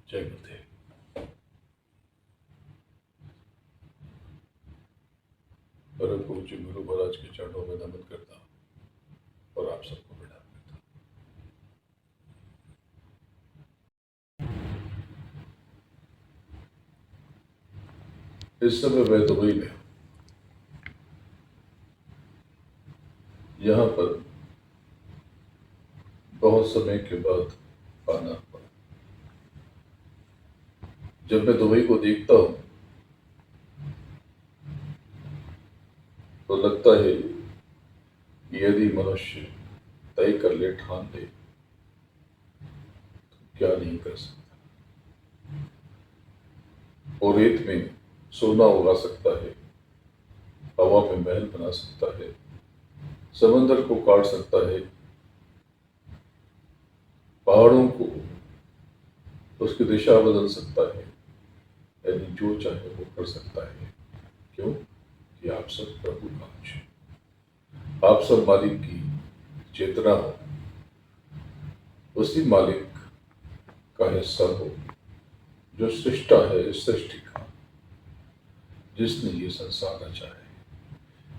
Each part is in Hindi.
जय गुरुदेव। परम पूज्य गुरु महाराज के चरणों में नमन करता हूं और आप सबको प्रणाम करता हूं। इस समय मैं दुबई में हूं। यहाँ पर बहुत समय के बाद आना पड़ा। जब मैं दुबई को देखता हूं तो लगता है कि यदि मनुष्य तय कर ले, ठान ले, तो क्या नहीं कर सकता। और रेत में सोना उगा सकता है, हवा में महल बना सकता है, समंदर को काट सकता है, पहाड़ों को उसकी दिशा बदल सकता है, यानी जो चाहे वो कर सकता है। क्यों? कि आप सब प्रभु का अंश हैं। आप सब मालिक की चेतना हो, उसी मालिक का हिस्सा हो जो सृष्टा है इस सृष्टि का, जिसने ये संसार रचा है,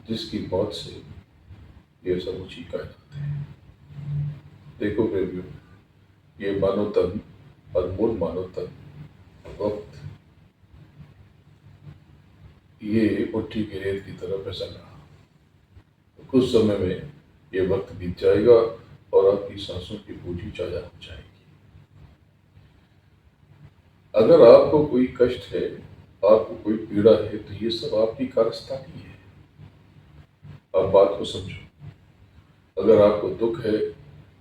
जिसकी मौत से ये समूची कायनात है। देखो प्रेमियों, ये मानव तन, अनमोल मानव तन, वक्त ये मुट्ठी की रेत की तरह फिसल रहा। कुछ समय में ये वक्त बीत जाएगा और आपकी सांसों की बूझी चाया हो जाएगी। अगर आपको कोई कष्ट है, आपको कोई पीड़ा है, तो ये सब आपकी कारस्तानी है। आप बात को समझो। अगर आपको दुख है,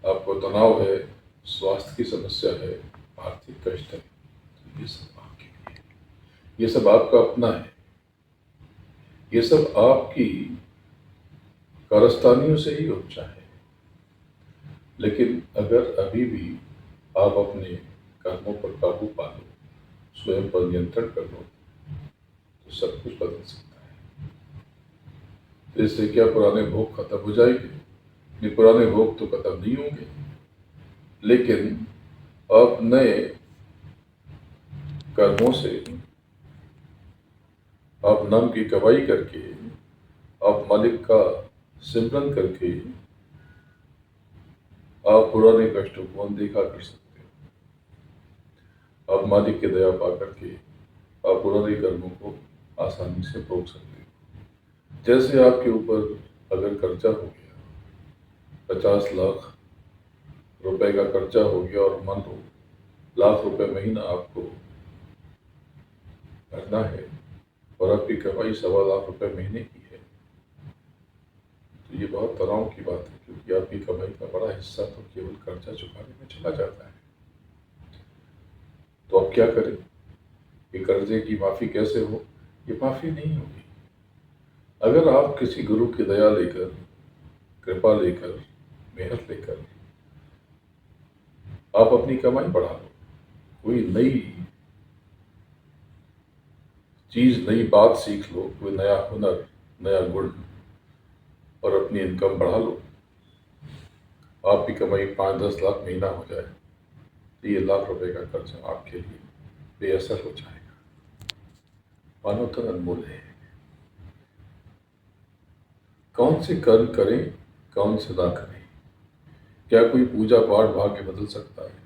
आपको तनाव है, स्वास्थ्य की समस्या है, आर्थिक कष्ट है, तो ये सब आपके लिए है। ये सब आपका अपना है। ये सब आपकी कारस्तानियों से ही उपजा है। लेकिन अगर अभी भी आप अपने कर्मों पर काबू पा लो, स्वयं पर नियंत्रण कर लो, तो सब कुछ बदल सकता है। तो इससे क्या पुराने भोग खत्म हो जाएंगे? ये पुराने भोग तो खत्म नहीं होंगे, लेकिन आप नए कर्मों से, आप नाम की कमाई करके, आप मालिक का सिमरन करके आप पुराने कष्टों को अनदेखा कर सकते हो। आप मालिक की दया पा करके आप पुराने कर्मों को आसानी से रोक सकते हो। जैसे आपके ऊपर अगर कर्जा हो गया, 50 लाख रुपए का कर्जा हो गया और मान लो लाख रुपए महीना आपको भरना है और आपकी कमाई 1.25 लाख रुपए महीने की है, तो ये बहुत तनाव की बात है, क्योंकि आपकी कमाई का बड़ा हिस्सा तो केवल कर्जा चुकाने में चला जाता है। तो अब क्या करें? ये कर्जे की माफी कैसे हो? ये माफी नहीं होगी। अगर आप किसी गुरु की दया लेकर, कृपा लेकर, मेहर लेकर आप अपनी कमाई बढ़ा लो, कोई नई चीज, नई बात सीख लो, कोई नया हुनर, नया गुण, और अपनी इनकम बढ़ा लो, आपकी कमाई 5-10 लाख महीना हो जाए, तो ये लाख रुपए का कर्जा आपके लिए बेअसर हो जाएगा। मानव तन अनमोल है। कौन से कर्म करें, कौन से ना करें? क्या कोई पूजा पाठ भाग्य बदल सकता है?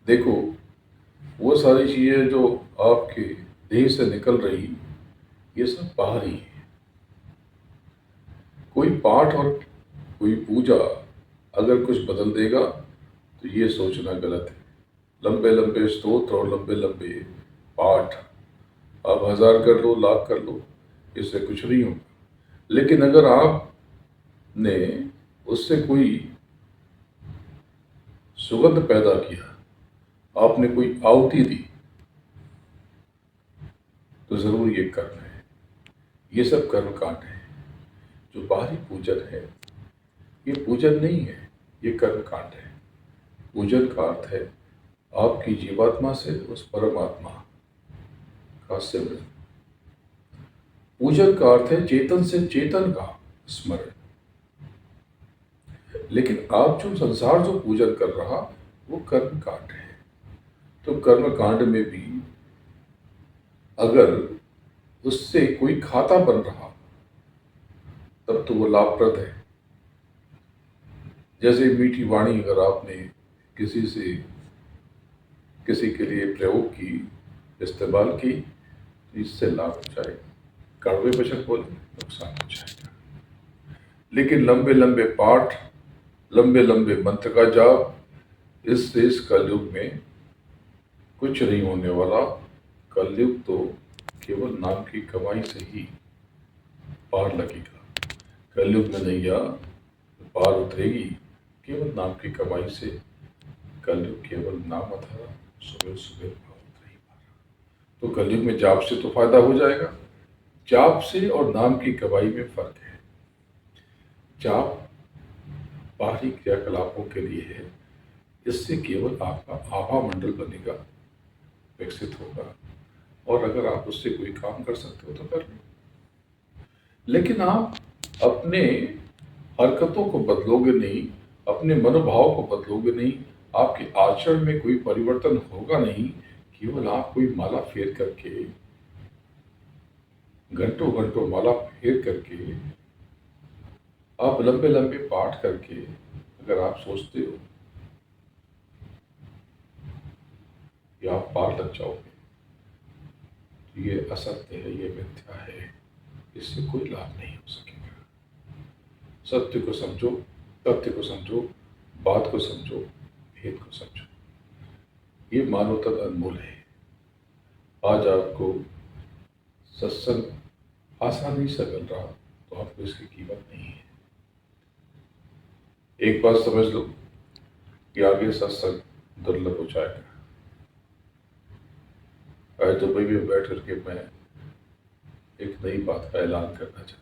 देखो, वो सारी चीजें जो आपके देह से निकल रही, ये सब बाहरी है। कोई पाठ और कोई पूजा अगर कुछ बदल देगा तो ये सोचना गलत है। लंबे लंबे स्तोत्र और लंबे लंबे पाठ आप 1000 कर लो, लाख कर लो, इससे कुछ नहीं होगा। लेकिन अगर आपने उससे कोई सुगंध पैदा किया, आपने कोई आहुति दी, तो जरूर ये कर्म है। ये सब कर्म कांड है। जो बाहरी पूजन है, ये पूजन नहीं है, ये कर्म कांड है। पूजन का अर्थ है आपकी जीवात्मा से उस परमात्मा का सिमरन। पूजन का अर्थ है चेतन से चेतन का स्मरण। लेकिन आप जो संसार जो पूजन कर रहा, वो कर्म कांड है। तो कर्म कांड में भी अगर उससे कोई खाता बन रहा तब तो वो लाभप्रद है। जैसे मीठी वाणी अगर आपने किसी से किसी के लिए प्रयोग की, इस्तेमाल की, तो इससे लाभ हो जाएगा। कड़वे वचन बोले नुकसान हो जाएगा। लेकिन लंबे लंबे पाठ, लंबे लंबे मंत्र का जाप, इससे इस कलयुग में कुछ नहीं होने वाला। कलयुग तो केवल नाम की कमाई से ही पार लगेगा। कलयुग में नैया पार उतरेगी केवल नाम की कमाई से। कलयुग केवल नाम अधारा, सुबह सुबह भाव उतरे ही पारा। तो कलयुग में जाप से तो फायदा हो जाएगा। जाप से और नाम की कमाई में फर्क है। जाप बाहरी क्रियाकलापों के लिए है। इससे केवल आपका आभा मंडल बनेगा, विकसित होगा, और अगर आप उससे कोई काम कर सकते हो तो कर लो। लेकिन आप अपने हरकतों को बदलोगे नहीं, अपने मनोभाव को बदलोगे नहीं, आपके आचरण में कोई परिवर्तन होगा नहीं। केवल आप कोई माला फेर करके, घंटों घंटों माला फेर करके, आप लंबे लंबे पाठ करके अगर आप सोचते हो कि आप पार लग जाओगे, तो ये असत्य है, ये मिथ्या है। इससे कोई लाभ नहीं हो सकेगा। सत्य को समझो, तथ्य को समझो, बात को समझो, भेद को समझो। ये मानवता अनमोल है। आज आपको सत्संग आसानी से मिल रहा तो आपको इसकी कीमत नहीं है। एक बात समझ लो कि आगे सत्संग दुर्लभ हो जाएगा। आज दुबई में बैठ करके मैं एक नई बात का ऐलान करना चाहता हूँ।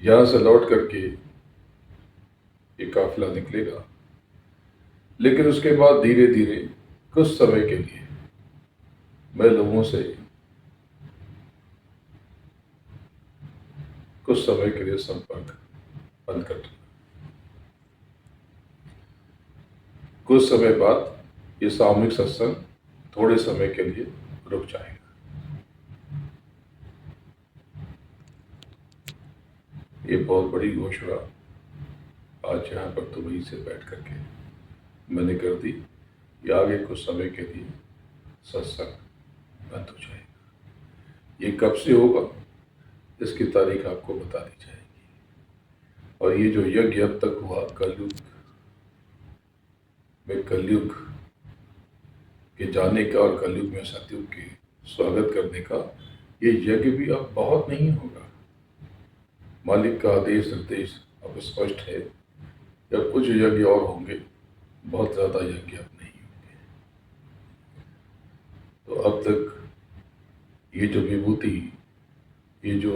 यहां से लौट करके ये काफिला निकलेगा, लेकिन उसके बाद धीरे धीरे कुछ समय के लिए मैं लोगों से कुछ समय के लिए संपर्क बंद कर दूंगा। कुछ समय बाद ये सामूहिक सत्संग थोड़े समय के लिए रुक जाएगा। ये बहुत बड़ी घोषणा आज यहाँ पर दुबई से बैठ करके मैंने कर दी कि आगे कुछ समय के लिए सत्संग बंद हो जाएगा। ये कब से होगा इसकी तारीख आपको बता दी जाएगी। और ये जो यज्ञ अब तक हुआ कलयुग में, कलयुग के जाने का और कलयुग में सतयुग के स्वागत करने का, ये यज्ञ भी अब बहुत नहीं होगा। मालिक का आदेश निर्देश अब स्पष्ट है। जब कुछ यज्ञ और होंगे, बहुत ज्यादा यज्ञ अब नहीं होंगे। तो अब तक ये जो विभूति, ये जो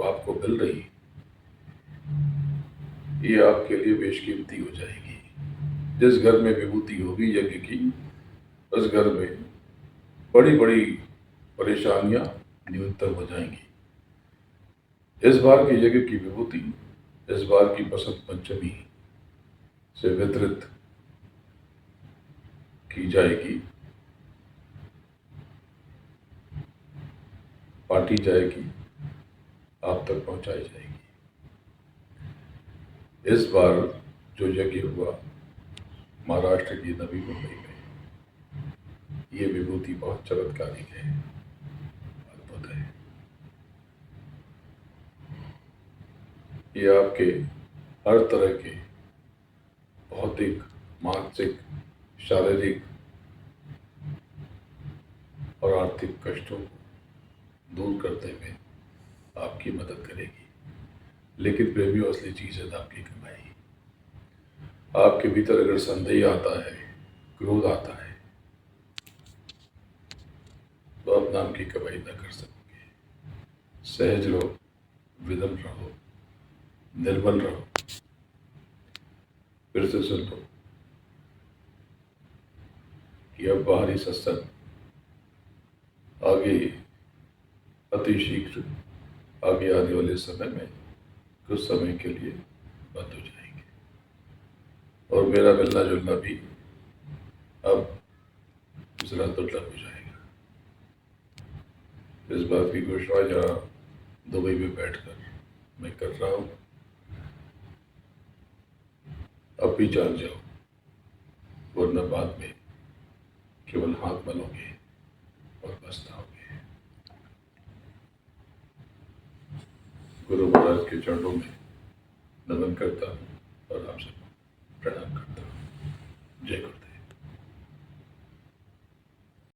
आपको मिल रही, ये आपके लिए बेशकीमती हो जाएगी। जिस घर में विभूति होगी यज्ञ की, उस घर में बड़ी बड़ी परेशानियां न्यूनतम हो जाएंगी। इस बार के यज्ञ की विभूति इस बार की बसंत पंचमी से वितरित की जाएगी, बांटी जाएगी, आप तक पहुंचाई जाएगी। इस बार जो यज्ञ हुआ महाराष्ट्र की नवी मुंबई में, ये विभूति बहुत चमत्कारिक है, अद्भुत है। ये आपके हर तरह के भौतिक, मानसिक, शारीरिक और आर्थिक कष्टों को दूर करने में आपकी मदद करेगी। लेकिन प्रेमियों, असली चीज है नाम की कमाई। आपके भीतर अगर संदेह आता है, क्रोध आता है, तो आप नाम की कमाई न कर सकोगे। सहज रहो, विनम्र रहो, निर्मल रहो। फिर से सुन लो कि अब बाहरी सत्संग आगे अति शीघ्र आगे आने वाले समय में कुछ समय के लिए बंद हो जाएंगे, और मेरा मिलना जुलना भी अब जरा दुर्लभ हो जाएगा। इस बात की घोषणा जहाँ दुबई में बैठकर मैं कर रहा हूँ, अब भी जान जाओ, वरना बाद में केवल हाथ मलोगे और पछताओगे। गुरु महाराज के चरणों में नमन करता हूँ और आप सबको प्रणाम करता हूँ। जय गुरु।